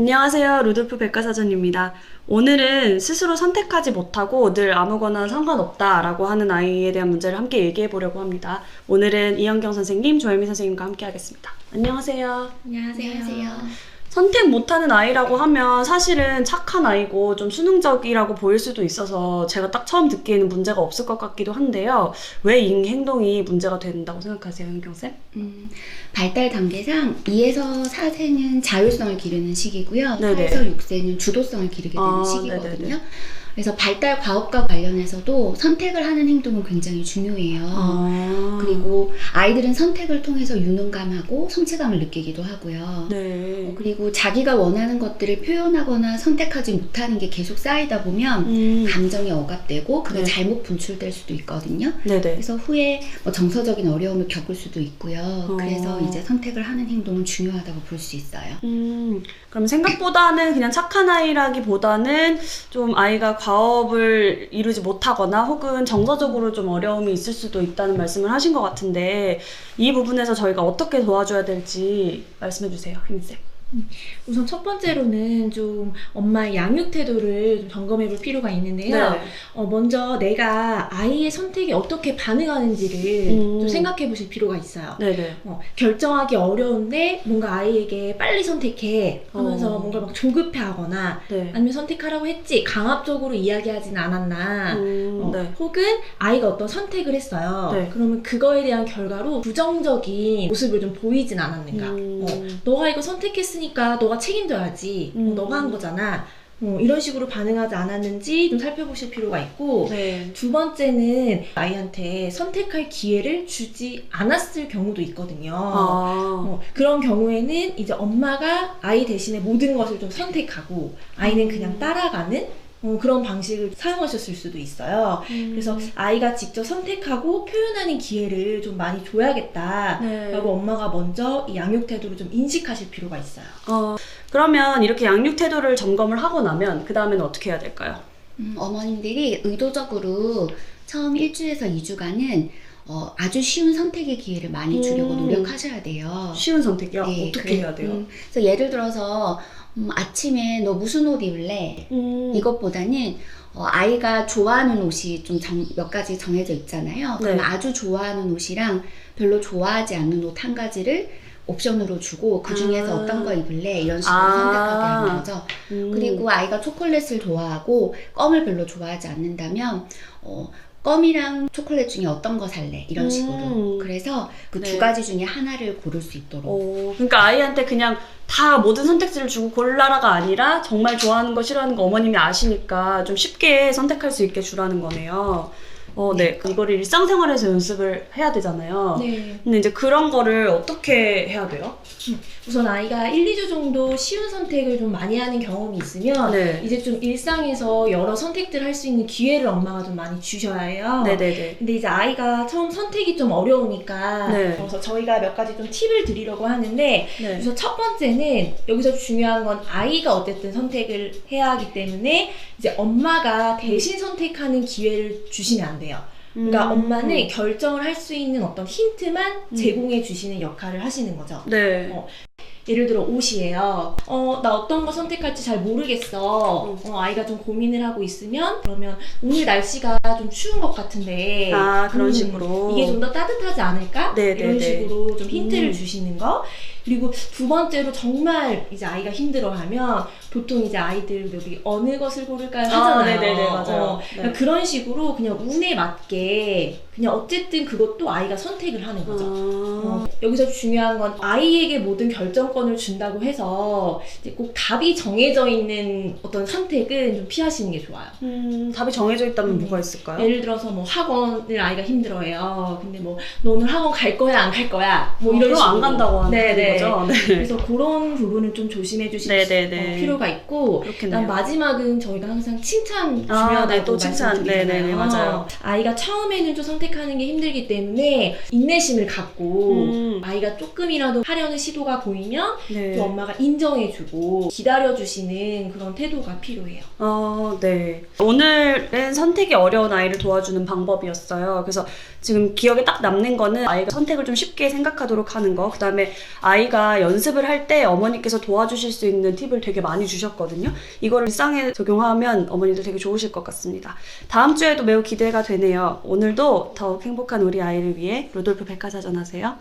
안녕하세요. 루돌프 백과사전입니다. 오늘은 스스로 선택하지 못하고 늘 아무거나 상관없다라고 하는 아이에 대한 문제를 함께 얘기해 보려고 합니다. 오늘은 이현경 선생님, 조혜미 선생님과 함께 하겠습니다. 안녕하세요. 안녕하세요. 선택 못하는 아이라고 하면 사실은 착한 아이고 좀 수능적이라고 보일 수도 있어서 제가 딱 처음 듣기에는 문제가 없을 것 같기도 한데요. 왜 이 행동이 문제가 된다고 생각하세요, 현경쌤? 발달 단계상 2에서 4세는 자율성을 기르는 시기고요. 네네. 4에서 6세는 주도성을 기르게 되는 시기거든요. 네네네. 그래서 발달 과업과 관련해서도 선택을 하는 행동은 굉장히 중요해요. 그리고 아이들은 선택을 통해서 유능감하고 성취감을 느끼기도 하고요. 네. 그리고 자기가 원하는 것들을 표현하거나 선택하지 못하는 게 계속 쌓이다 보면 감정이 억압되고 그게 네. 잘못 분출될 수도 있거든요. 네네. 그래서 후에 정서적인 어려움을 겪을 수도 있고요. 그래서 이제 선택을 하는 행동은 중요하다고 볼 수 있어요. 그럼 생각보다는 그냥 착한 아이라기보다는 좀 아이가 과업을 이루지 못하거나 혹은 정서적으로 좀 어려움이 있을 수도 있다는 말씀을 하신 것 같은데 이 부분에서 저희가 어떻게 도와줘야 될지 말씀해 주세요, 혜미쌤. 우선 첫 번째로는 좀 엄마의 양육 태도를 좀 점검해 볼 필요가 있는데요. 네. 먼저 내가 아이의 선택에 어떻게 반응하는지를 좀 생각해 보실 필요가 있어요. 네네. 결정하기 어려운데 뭔가 아이에게 빨리 선택해 하면서 뭔가 막 조급해 하거나 네. 아니면 선택하라고 했지 강압적으로 이야기하진 않았나 네. 혹은 아이가 어떤 선택을 했어요. 네. 그러면 그거에 대한 결과로 부정적인 모습을 좀 보이진 않았는가. 너가 이거 선택했으니까 너가 책임져야지. 너가 한 거잖아. 이런 식으로 반응하지 않았는지 좀 살펴보실 필요가 있고 네. 두 번째는 아이한테 선택할 기회를 주지 않았을 경우도 있거든요. 그런 경우에는 이제 엄마가 아이 대신에 모든 것을 좀 선택하고 아이는 그냥 따라가는 그런 방식을 사용하셨을 수도 있어요. 그래서 아이가 직접 선택하고 표현하는 기회를 좀 많이 줘야겠다라고 네. 엄마가 먼저 이 양육 태도를 좀 인식하실 필요가 있어요. 그러면 이렇게 양육 태도를 점검을 하고 나면 그 다음에는 어떻게 해야 될까요? 어머님들이 의도적으로 처음 1주에서 2주간은 아주 쉬운 선택의 기회를 많이 주려고 노력하셔야 돼요. 쉬운 선택이요? 네, 어떻게 해야 돼요? 그래서 예를 들어서 아침에 너 무슨 옷 입을래? 이것보다는 아이가 좋아하는 옷이 좀 몇 가지 정해져 있잖아요. 그럼 네. 아주 좋아하는 옷이랑 별로 좋아하지 않는 옷 한 가지를 옵션으로 주고 그 중에서 어떤 거 입을래? 이런 식으로 선택하게 하는 거죠. 그리고 아이가 초콜릿을 좋아하고 껌을 별로 좋아하지 않는다면 껌이랑 초콜릿 중에 어떤 거 살래? 이런 식으로. 그래서 그 두 네. 가지 중에 하나를 고를 수 있도록. 그러니까 아이한테 그냥 다 모든 선택지를 주고 골라라가 아니라 정말 좋아하는 거 싫어하는 거 어머님이 아시니까 좀 쉽게 선택할 수 있게 주라는 거네요. 네. 이거를 일상생활에서 연습을 해야 되잖아요. 네. 근데 이제 그런 거를 어떻게 해야 돼요? 우선 아이가 1, 2주 정도 쉬운 선택을 좀 많이 하는 경험이 있으면 네. 이제 좀 일상에서 여러 선택들을 할 수 있는 기회를 엄마가 좀 많이 주셔야 해요. 네네네. 근데 이제 아이가 처음 선택이 좀 어려우니까 네. 그래서 저희가 몇 가지 좀 팁을 드리려고 하는데 네. 우선 첫 번째는 여기서 중요한 건 아이가 어쨌든 선택을 해야 하기 때문에 이제 엄마가 대신 선택하는 기회를 주시면 안 돼요. 그러니까 엄마는 결정을 할 수 있는 어떤 힌트만 제공해 주시는 역할을 하시는 거죠. 네. 예를 들어 옷이에요. 나 어떤 거 선택할지 잘 모르겠어. 아이가 좀 고민을 하고 있으면 그러면 오늘 날씨가 좀 추운 것 같은데 그런 식으로. 이게 좀 더 따뜻하지 않을까? 네네네. 이런 식으로 좀 힌트를 주시는 거. 그리고 두 번째로 정말 이제 아이가 힘들어하면 보통 이제 아이들 여기 어느 것을 고를까요 하잖아요. 네네네, 맞아요. 그러니까 그런 식으로 그냥 운에 맞게 그냥 어쨌든 그것도 아이가 선택을 하는 거죠. 여기서 중요한 건 아이에게 모든 결정권을 준다고 해서 이제 꼭 답이 정해져 있는 어떤 선택은 좀 피하시는 게 좋아요. 답이 정해져 있다면 뭐가 있을까요? 예를 들어서 뭐 학원을 아이가 힘들어해요. 근데 뭐 너 오늘 학원 갈 거야 안 갈 거야? 뭐 이런 그럼 식으로 안 간다고 하는 네네. 거죠? 네. 그래서 그런 부분은 좀 조심해 주실 네네네. 필요가 있고 그렇겠네요. 그다음 마지막은 저희가 항상 칭찬 중요하다고 네, 또 칭찬. 말씀드리잖아요. 네네네, 맞아요. 아이가 처음에는 좀 선택하는 게 힘들기 때문에 인내심을 갖고 아이가 조금이라도 하려는 시도가 보이면 있으면 네. 또 엄마가 인정해주고 기다려주시는 그런 태도가 필요해요. 네. 오늘은 선택이 어려운 아이를 도와주는 방법이었어요. 그래서 지금 기억에 딱 남는 거는 아이가 선택을 좀 쉽게 생각하도록 하는 거. 그 다음에 아이가 연습을 할 때 어머니께서 도와주실 수 있는 팁을 되게 많이 주셨거든요. 이거를 일상에 적용하면 어머니도 되게 좋으실 것 같습니다. 다음 주에도 매우 기대가 되네요. 오늘도 더욱 행복한 우리 아이를 위해 루돌프 백과사전 하세요.